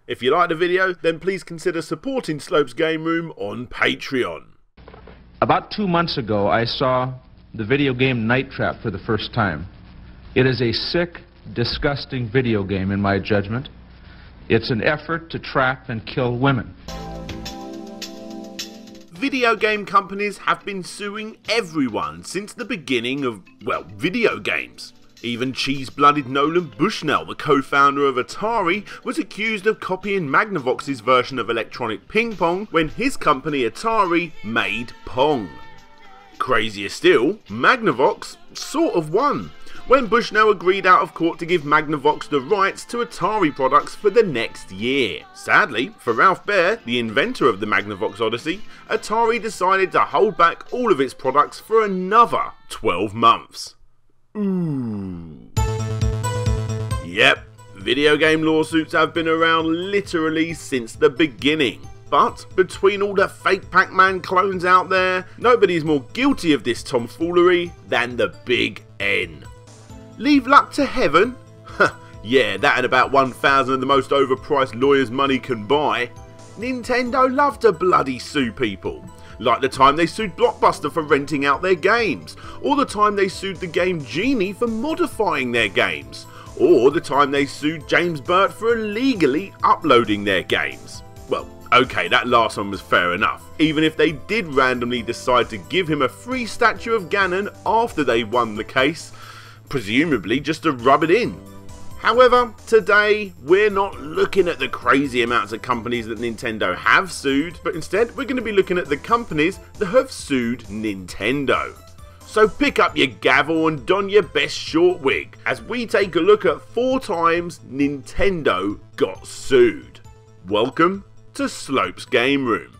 If you like the video, then please consider supporting Slopes Game Room on Patreon. About 2 months ago, I saw the video game Night Trap for the first time. It is a sick, disgusting video game in my judgment. It's an effort to trap and kill women. Video game companies have been suing everyone since the beginning of, well, video games. Even cheese-blooded Nolan Bushnell, the co-founder of Atari, was accused of copying Magnavox's version of electronic ping pong when his company Atari made Pong. Crazier still, Magnavox sort of won, when Bushnell agreed out of court to give Magnavox the rights to Atari products for the next year. Sadly, for Ralph Baer, the inventor of the Magnavox Odyssey, Atari decided to hold back all of its products for another 12 months. Ooh. Yep, video game lawsuits have been around literally since the beginning. But between all the fake Pac-Man clones out there, nobody's more guilty of this tomfoolery than the Big N. Leave luck to heaven? Yeah, that and about 1,000 of the most overpriced lawyers money can buy. Nintendo love to bloody sue people. Like the time they sued Blockbuster for renting out their games, or the time they sued the game Genie for modifying their games, or the time they sued James Burt for illegally uploading their games. Well, okay, that last one was fair enough, even if they did randomly decide to give him a free statue of Ganon after they won the case, presumably just to rub it in. However, today we're not looking at the crazy amounts of companies that Nintendo have sued, but instead we're going to be looking at the companies that have sued Nintendo. So pick up your gavel and don your best short wig as we take a look at 4 times Nintendo got sued. Welcome to Slopes Game Room.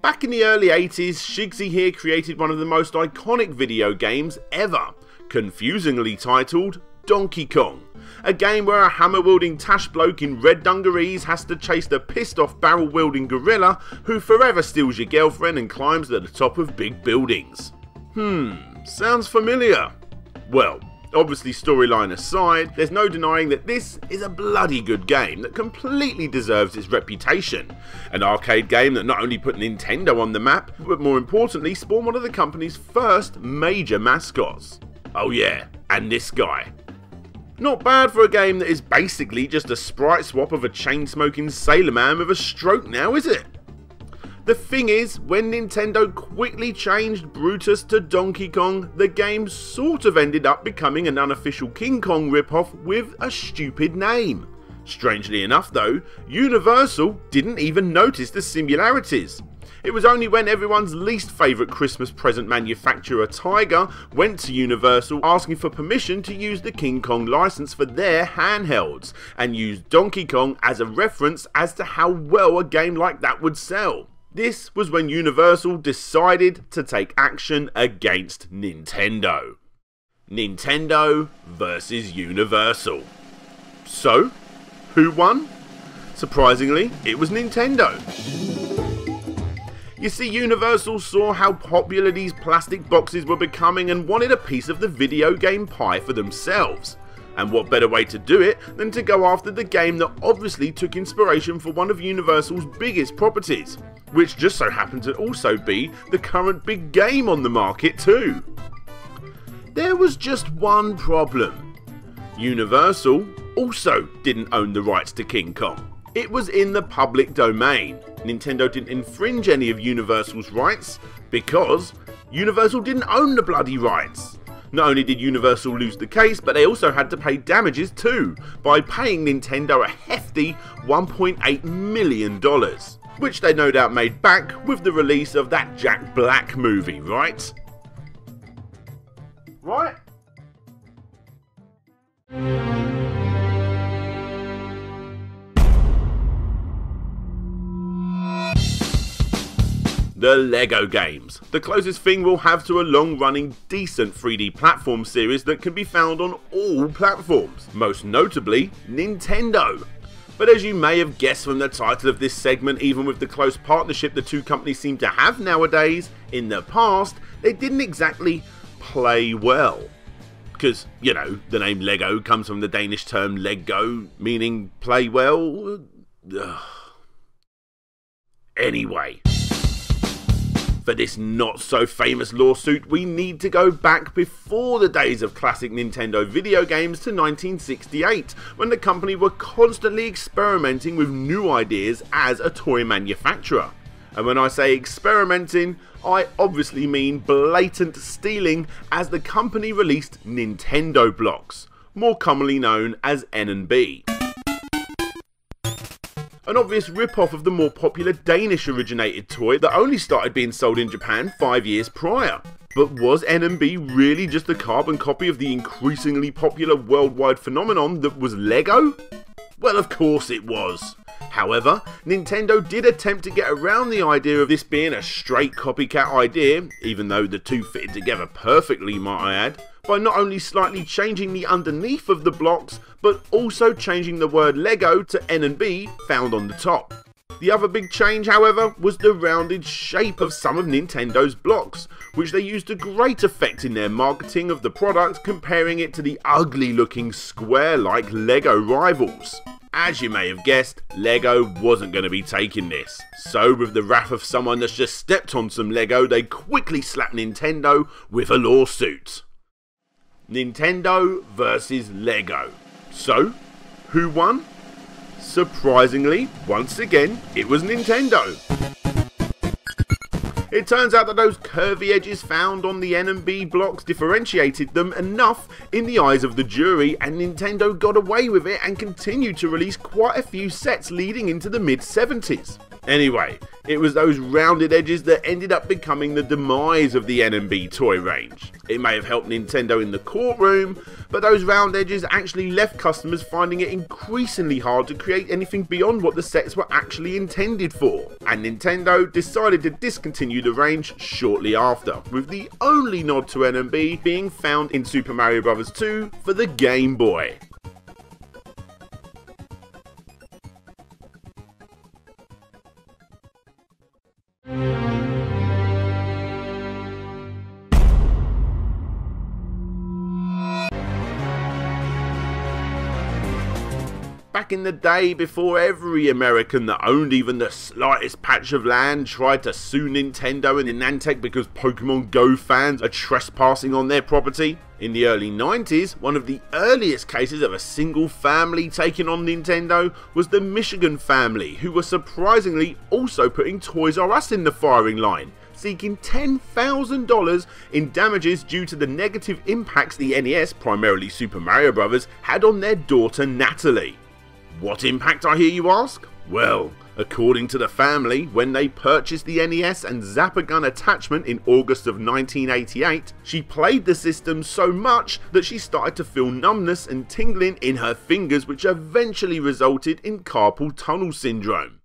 Back in the early 80s, Shigsy here created one of the most iconic video games ever, confusingly titled Donkey Kong, a game where a hammer-wielding tash bloke in red dungarees has to chase the pissed-off barrel-wielding gorilla who forever steals your girlfriend and climbs to the top of big buildings. Sounds familiar. Well, obviously storyline aside, there's no denying that this is a bloody good game that completely deserves its reputation. An arcade game that not only put Nintendo on the map, but more importantly spawned one of the company's first major mascots. Oh yeah, and this guy. Not bad for a game that is basically just a sprite swap of a chain-smoking sailor man with a stroke now, is it? The thing is, when Nintendo quickly changed Brutus to Donkey Kong, the game sort of ended up becoming an unofficial King Kong ripoff with a stupid name. Strangely enough though, Universal didn't even notice the similarities. It was only when everyone's least favourite Christmas present manufacturer Tiger went to Universal asking for permission to use the King Kong license for their handhelds, and used Donkey Kong as a reference as to how well a game like that would sell. This was when Universal decided to take action against Nintendo. Nintendo versus Universal. So, who won? Surprisingly, it was Nintendo. You see, Universal saw how popular these plastic boxes were becoming and wanted a piece of the video game pie for themselves. And what better way to do it than to go after the game that obviously took inspiration for one of Universal's biggest properties, which just so happened to also be the current big game on the market too. There was just one problem. Universal also didn't own the rights to King Kong. It was in the public domain. Nintendo didn't infringe any of Universal's rights because Universal didn't own the bloody rights. Not only did Universal lose the case, but they also had to pay damages too, by paying Nintendo a hefty $1.8 million, which they no doubt made back with the release of that Jack Black movie, right? Right? The LEGO games, the closest thing we'll have to a long-running decent 3D platform series that can be found on all platforms, most notably Nintendo. But as you may have guessed from the title of this segment, even with the close partnership the two companies seem to have nowadays, in the past, they didn't exactly play well. Because, you know, the name LEGO comes from the Danish term Lego, meaning play well. Ugh. Anyway, for this not so famous lawsuit, we need to go back before the days of classic Nintendo video games to 1968, when the company were constantly experimenting with new ideas as a toy manufacturer. And when I say experimenting, I obviously mean blatant stealing, as the company released Nintendo blocks, more commonly known as N&B. An obvious rip-off of the more popular Danish-originated toy that only started being sold in Japan 5 years prior. But was N&B really just a carbon copy of the increasingly popular worldwide phenomenon that was LEGO? Well, of course it was. However, Nintendo did attempt to get around the idea of this being a straight copycat idea, even though the two fitted together perfectly, might I add, by not only slightly changing the underneath of the blocks, but also changing the word LEGO to N&B found on the top. The other big change, however, was the rounded shape of some of Nintendo's blocks, which they used to great effect in their marketing of the product, comparing it to the ugly looking square-like LEGO rivals. As you may have guessed, LEGO wasn't going to be taking this, so with the wrath of someone that's just stepped on some LEGO, they quickly slapped Nintendo with a lawsuit. Nintendo versus LEGO. So, who won? Surprisingly, once again, it was Nintendo. It turns out that those curvy edges found on the N&B blocks differentiated them enough in the eyes of the jury, and Nintendo got away with it and continued to release quite a few sets leading into the mid-70s. Anyway, it was those rounded edges that ended up becoming the demise of the N&B toy range. It may have helped Nintendo in the courtroom, but those round edges actually left customers finding it increasingly hard to create anything beyond what the sets were actually intended for. And Nintendo decided to discontinue the range shortly after, with the only nod to N&B being found in Super Mario Bros. 2 for the Game Boy. Back in the day, before every American that owned even the slightest patch of land tried to sue Nintendo and Niantic because Pokemon Go fans are trespassing on their property, in the early 90s, one of the earliest cases of a single family taking on Nintendo was the Michigan family, who were surprisingly also putting Toys R Us in the firing line, seeking $10,000 in damages due to the negative impacts the NES, primarily Super Mario Bros., had on their daughter Natalie. What impact, I hear you ask? Well, according to the family, when they purchased the NES and Zapper Gun attachment in August of 1988, she played the system so much that she started to feel numbness and tingling in her fingers, which eventually resulted in carpal tunnel syndrome,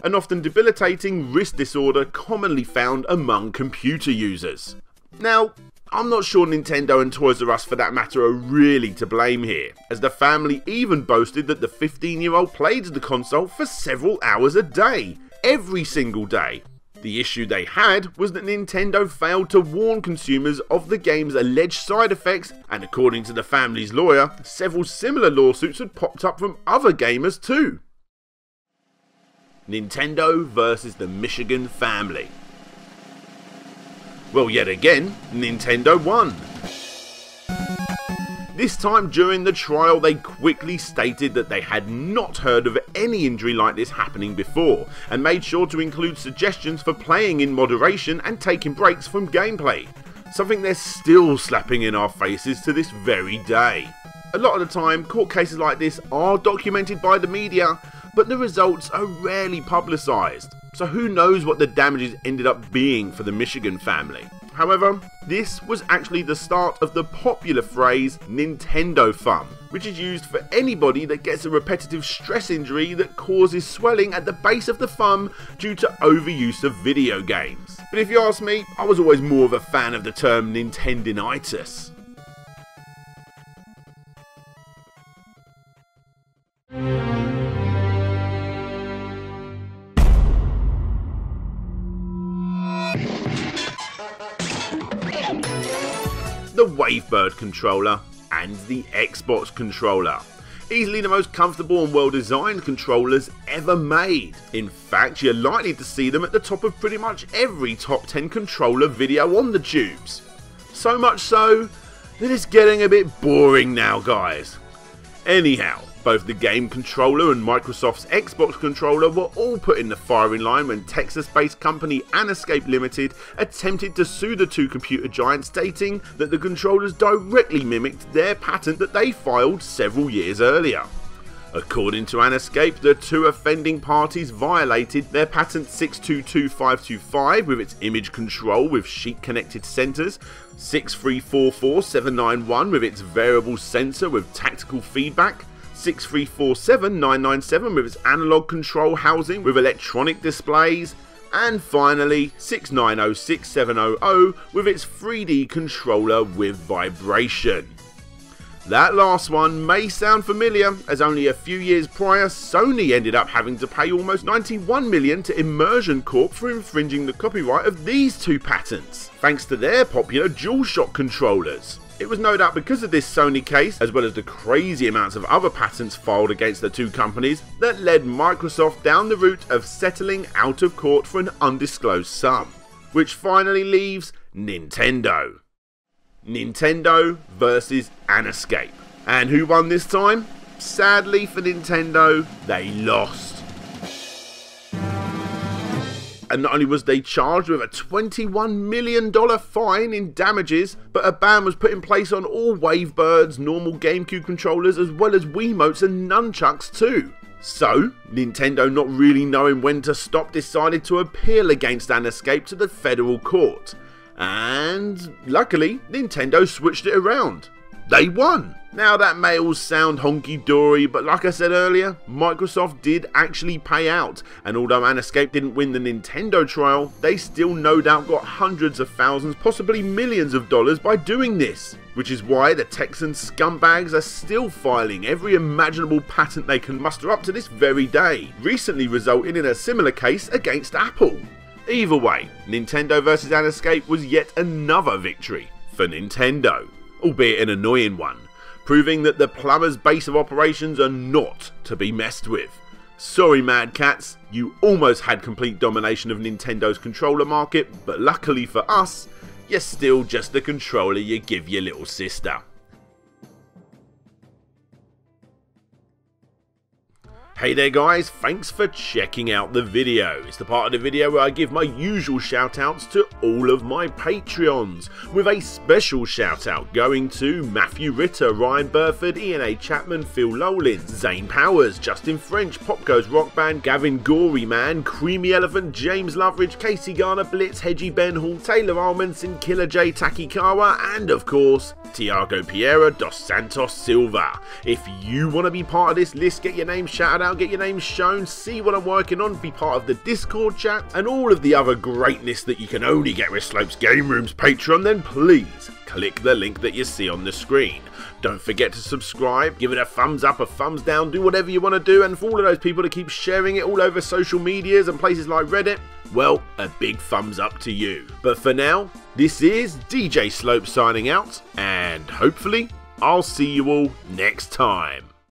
an often debilitating wrist disorder commonly found among computer users. Now, I'm not sure Nintendo and Toys R Us for that matter are really to blame here, as the family even boasted that the 15-year-old played the console for several hours a day, every single day. The issue they had was that Nintendo failed to warn consumers of the game's alleged side effects, and according to the family's lawyer, several similar lawsuits had popped up from other gamers too. Nintendo versus the Michigan family. Well, yet again, Nintendo won. This time during the trial, they quickly stated that they had not heard of any injury like this happening before, and made sure to include suggestions for playing in moderation and taking breaks from gameplay, something they're still slapping in our faces to this very day. A lot of the time, court cases like this are documented by the media, but the results are rarely publicised, so who knows what the damages ended up being for the Michigan family. However, this was actually the start of the popular phrase Nintendo thumb, which is used for anybody that gets a repetitive stress injury that causes swelling at the base of the thumb due to overuse of video games. But if you ask me, I was always more of a fan of the term Nintendinitis. The Wavebird controller and the Xbox controller. Easily the most comfortable and well designed controllers ever made. In fact, you're likely to see them at the top of pretty much every top 10 controller video on the tubes. So much so that it's getting a bit boring now, guys. Anyhow, both the game controller and Microsoft's Xbox controller were all put in the firing line when Texas-based company Anescape Limited attempted to sue the two computer giants, stating that the controllers directly mimicked their patent that they filed several years earlier. According to Anescape, the two offending parties violated their patent 622525 with its image control with sheet connected sensors, 6344791 with its variable sensor with tactical feedback, 6347997 with its analog control housing with electronic displays, and finally 6906700 with its 3D controller with vibration. That last one may sound familiar, as only a few years prior Sony ended up having to pay almost $91 million to Immersion Corp for infringing the copyright of these two patents, thanks to their popular DualShock controllers. It was no doubt because of this Sony case, as well as the crazy amounts of other patents filed against the two companies, that led Microsoft down the route of settling out of court for an undisclosed sum, which finally leaves Nintendo. Nintendo versus Anescape. And who won this time? Sadly for Nintendo, they lost. And not only was they charged with a $21 million fine in damages, but a ban was put in place on all Wavebirds, normal GameCube controllers, as well as Wiimotes and nunchucks too. So, Nintendo, not really knowing when to stop, decided to appeal against Anescape to the federal court. And luckily, Nintendo switched it around. They won! Now that may all sound honky-dory, but like I said earlier, Microsoft did actually pay out, and although Anescape didn't win the Nintendo trial, they still no doubt got hundreds of thousands, possibly millions of dollars by doing this. Which is why the Texan scumbags are still filing every imaginable patent they can muster up to this very day, recently resulting in a similar case against Apple. Either way, Nintendo vs Anescape was yet another victory for Nintendo, albeit an annoying one, proving that the plumber's base of operations are not to be messed with. Sorry Mad Cats, you almost had complete domination of Nintendo's controller market, but luckily for us, you're still just the controller you give your little sister. Hey there guys, thanks for checking out the video. It's the part of the video where I give my usual shout outs to all of my Patreons, with a special shout out going to Matthew Ritter, Ryan Burford, Ian A. Chapman, Phil Lowlins, Zane Powers, Justin French, Pop Goes Rock Band, Gavin Gory Man, Creamy Elephant, James Loveridge, Casey Garner, Blitz, Hedgie Ben Hall, Taylor Almondson, Killer J Takikawa, and of course, Tiago Piera dos Santos Silva. If you want to be part of this list, get your name shouted out, get your name shown, see what I'm working on, be part of the Discord chat, and all of the other greatness that you can only get with Slope's Game Room's Patreon, then please click the link that you see on the screen. Don't forget to subscribe, give it a thumbs up, a thumbs down, do whatever you want to do, and for all of those people that keep sharing it all over social medias and places like Reddit, well, a big thumbs up to you. But for now, this is DJ Slope signing out, and hopefully I'll see you all next time.